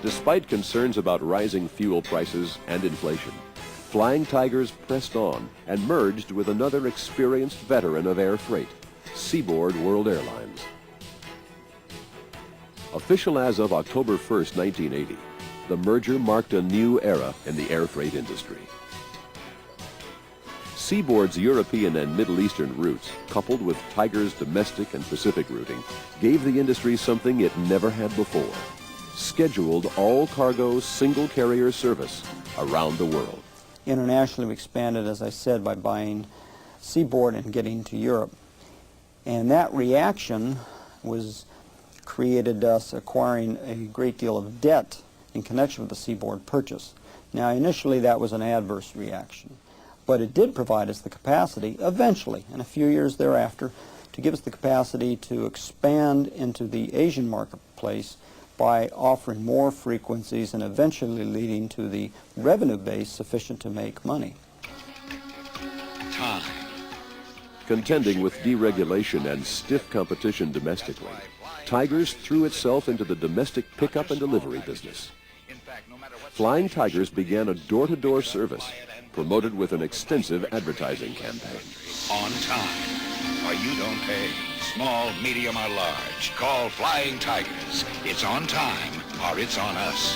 Despite concerns about rising fuel prices and inflation, Flying Tigers pressed on and merged with another experienced veteran of air freight, Seaboard World Airlines. Official as of October 1st, 1980, the merger marked a new era in the air freight industry. Seaboard's European and Middle Eastern routes, coupled with Tiger's domestic and Pacific routing, gave the industry something it never had before: scheduled all-cargo single-carrier service around the world. Internationally, we expanded, as I said, by buying Seaboard and getting to Europe. And that reaction created us acquiring a great deal of debt in connection with the Seaboard purchase. Now, initially, that was an adverse reaction, but it did provide us the capacity, eventually, in a few years thereafter, to give us the capacity to expand into the Asian marketplace by offering more frequencies and eventually leading to the revenue base sufficient to make money. Time. Contending with deregulation and stiff competition domestically, Tigers threw itself into the domestic pickup and delivery business. Flying Tigers began a door-to-door service, promoted with an extensive advertising campaign. On time, or you don't pay. Small, medium, or large. Call Flying Tigers. It's on time, or it's on us.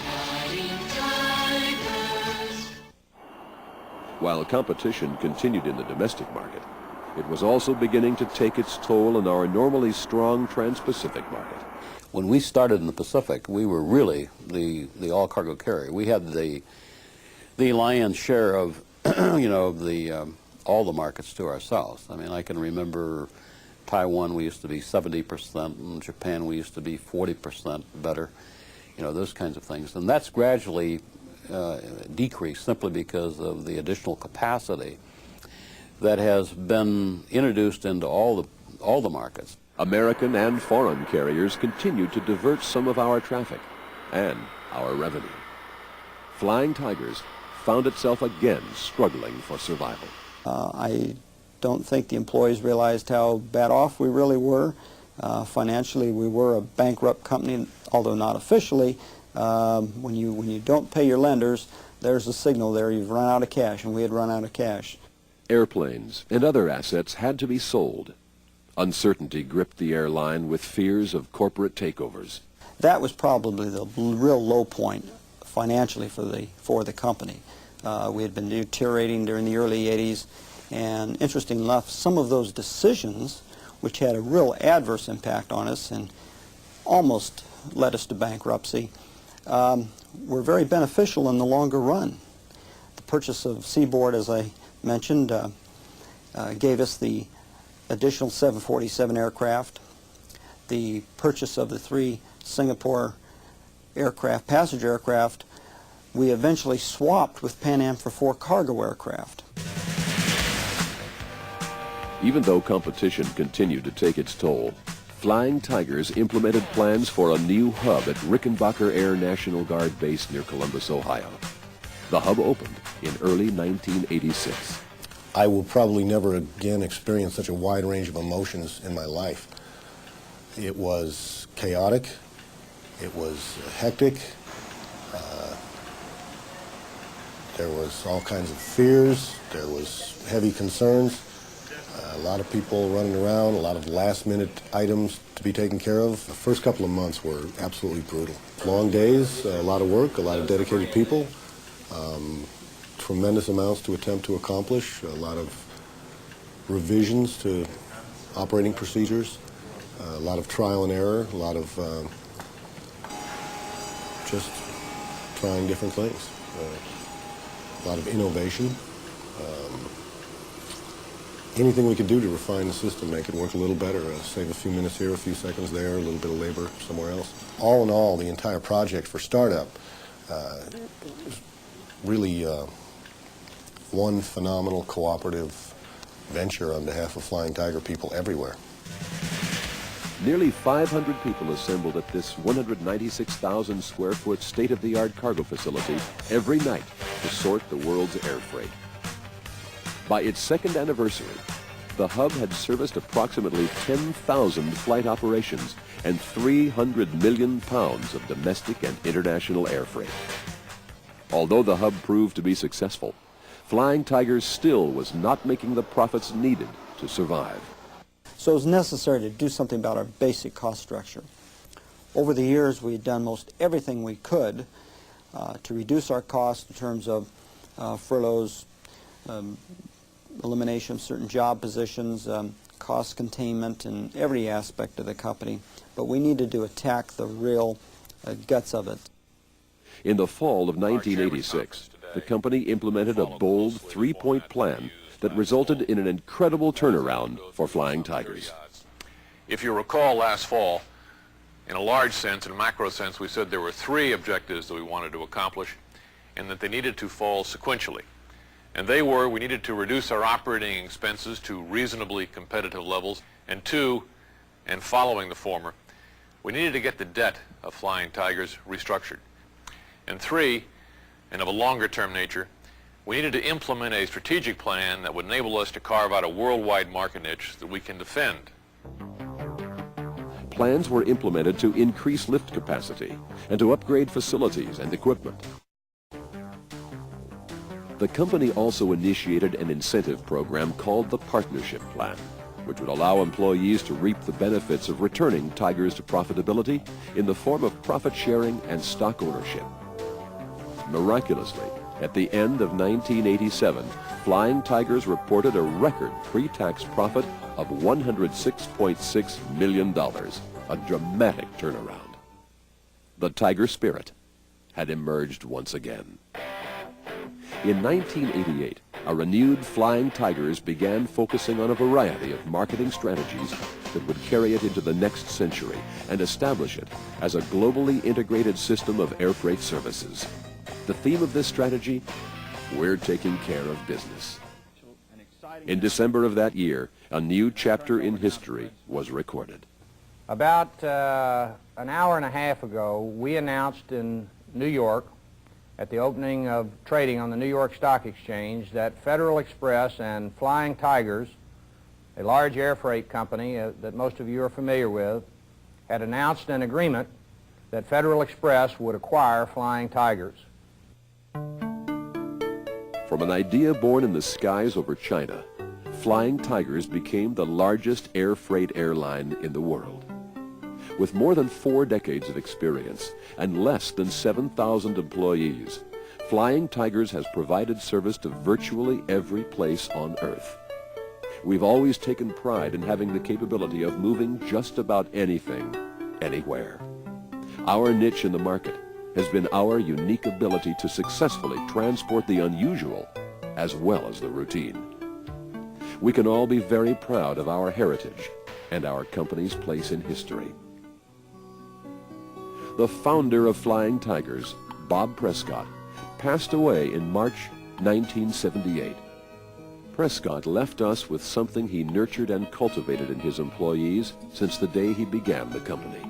Flying Tigers. While competition continued in the domestic market, it was also beginning to take its toll in our normally strong trans-Pacific market. When we started in the Pacific, we were really the all-cargo carrier. We had the lion's share of, all the markets to ourselves. I mean, I can remember Taiwan, we used to be 70%, and Japan, we used to be 40% better, those kinds of things. And that's gradually decreased simply because of the additional capacity that has been introduced into all the markets. American and foreign carriers continued to divert some of our traffic and our revenue. Flying Tigers found itself again struggling for survival. I don't think the employees realized how bad off we really were. Financially, we were a bankrupt company, although not officially. When you don't pay your lenders, there's a signal there you've run out of cash, and we had run out of cash. Airplanes and other assets had to be sold. Uncertainty gripped the airline with fears of corporate takeovers. That was probably the real low point financially for the company. We had been deteriorating during the early 80s, and interestingly enough, some of those decisions, which had a real adverse impact on us and almost led us to bankruptcy, were very beneficial in the longer run. The purchase of Seaboard, as I mentioned, gave us the additional 747 aircraft. The purchase of the 3 Singapore aircraft, passenger aircraft, we eventually swapped with Pan Am for 4 cargo aircraft. Even though competition continued to take its toll, Flying Tigers implemented plans for a new hub at Rickenbacker Air National Guard Base near Columbus, Ohio. The hub opened in early 1986. I will probably never again experience such a wide range of emotions in my life. It was chaotic, it was hectic, there was all kinds of fears, there was heavy concerns, a lot of people running around, a lot of last-minute items to be taken care of. The first couple of months were absolutely brutal. Long days, a lot of work, a lot of dedicated people, tremendous amounts to attempt to accomplish, a lot of revisions to operating procedures, a lot of trial and error, a lot of just trying different things, a lot of innovation. Anything we could do to refine the system, make it work a little better, save a few minutes here, a few seconds there, a little bit of labor somewhere else. All in all, the entire project for startup really one phenomenal cooperative venture on behalf of Flying Tiger people everywhere. Nearly 500 people assembled at this 196,000 square foot state-of-the-art cargo facility every night to sort the world's air freight. By its second anniversary, the hub had serviced approximately 10,000 flight operations and 300 million pounds of domestic and international air freight. Although the hub proved to be successful, Flying Tigers still was not making the profits needed to survive. So it was necessary to do something about our basic cost structure. Over the years, we had done most everything we could to reduce our costs in terms of furloughs, elimination of certain job positions, cost containment in every aspect of the company. But we needed to attack the real guts of it. In the fall of 1986, the company implemented a bold three-point plan that resulted in an incredible turnaround for Flying Tigers. If you recall last fall, in a large sense, in a macro sense, we said there were three objectives that we wanted to accomplish and that they needed to fall sequentially. And they were, we needed to reduce our operating expenses to reasonably competitive levels, and two, and following the former, we needed to get the debt of Flying Tigers restructured. And three, and of a longer-term nature, we needed to implement a strategic plan that would enable us to carve out a worldwide market niche that we can defend. Plans were implemented to increase lift capacity and to upgrade facilities and equipment. The company also initiated an incentive program called the Partnership Plan, which would allow employees to reap the benefits of returning Tigers to profitability in the form of profit sharing and stock ownership. Miraculously, at the end of 1987, Flying Tigers reported a record pre-tax profit of $106.6 million, a dramatic turnaround. The Tiger spirit had emerged once again. In 1988, a renewed Flying Tigers began focusing on a variety of marketing strategies that would carry it into the next century and establish it as a globally integrated system of air freight services. The theme of this strategy, we're taking care of business. In December of that year, a new chapter in history was recorded. About an hour and a half ago, we announced in New York at the opening of trading on the New York Stock Exchange that Federal Express and Flying Tigers, a large air freight company that most of you are familiar with, had announced an agreement that Federal Express would acquire Flying Tigers. From an idea born in the skies over China, Flying Tigers became the largest air freight airline in the world. With more than 4 decades of experience and less than 7,000 employees, Flying Tigers has provided service to virtually every place on Earth. We've always taken pride in having the capability of moving just about anything, anywhere. Our niche in the market has been our unique ability to successfully transport the unusual as well as the routine. We can all be very proud of our heritage and our company's place in history. The founder of Flying Tigers, Bob Prescott, passed away in March 1978. Prescott left us with something he nurtured and cultivated in his employees since the day he began the company.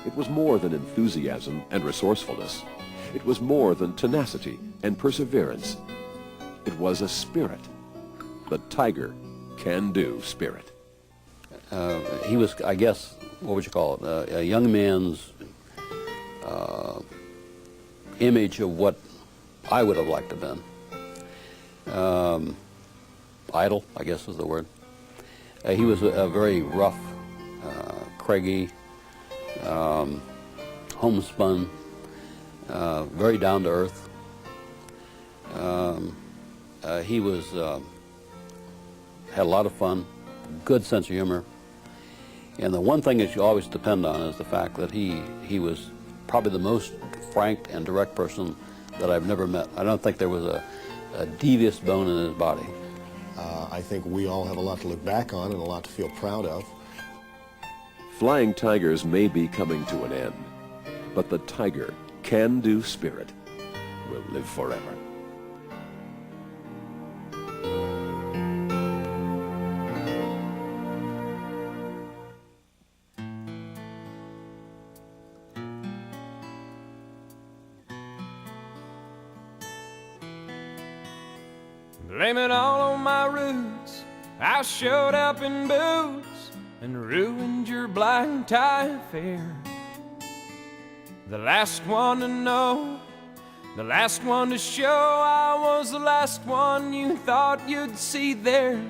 It was more than enthusiasm and resourcefulness. It was more than tenacity and perseverance. It was a spirit. The Tiger can-do spirit. He was, I guess, what would you call it, a young man's image of what I would have liked to have been. Idle, I guess is the word. He was a very rough, craggy, homespun, very down to earth. He was had a lot of fun, good sense of humor, and the one thing that you always depend on is the fact that he was probably the most frank and direct person that I've never met. I don't think there was a devious bone in his body. I think we all have a lot to look back on and a lot to feel proud of. Flying Tigers may be coming to an end, but the Tiger can-do spirit will live forever. Blame it all on my roots, I showed up in boots and ruined your black tie affair. The last one to know, the last one to show, I was the last one you thought you'd see there.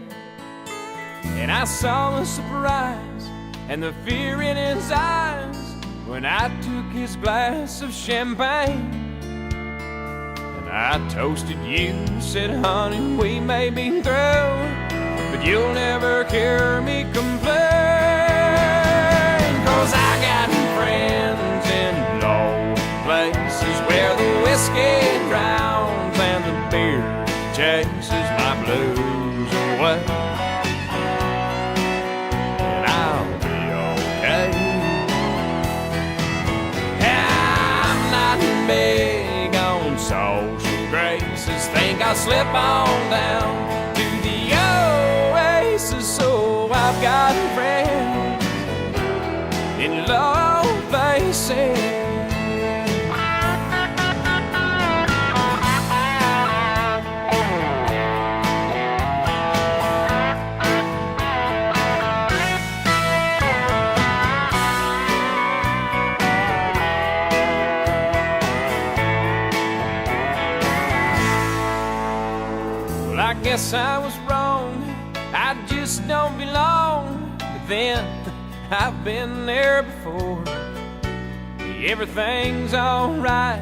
And I saw the surprise and the fear in his eyes when I took his glass of champagne. And I toasted you, said, honey, we may be through, but you'll never hear me complain. 'Cause I got friends in low places where the whiskey drowns and the beer chases my blues away. And I'll be okay. I'm not big on social graces. Think I'll slip on down to the oasis. So I've got friends in low places. Well, I guess I was wrong, I just don't belong. But then I've been there before. Everything's alright,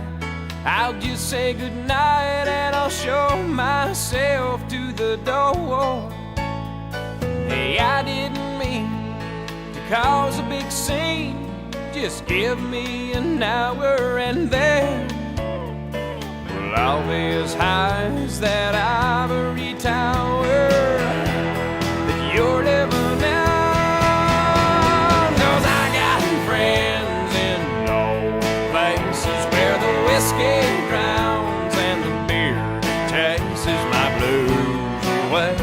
I'll just say goodnight and I'll show myself to the door. Hey, I didn't mean to cause a big scene. Just give me an hour and then we'll all be as high as that ivory tower that you're living in. 'Cause I got friends in low places where the whiskey drowns and the beer chases my blues away.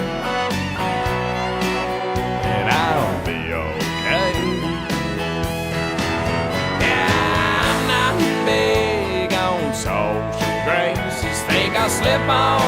And I'll be okay. Yeah, I'm not big on social graces. Think I'll slip on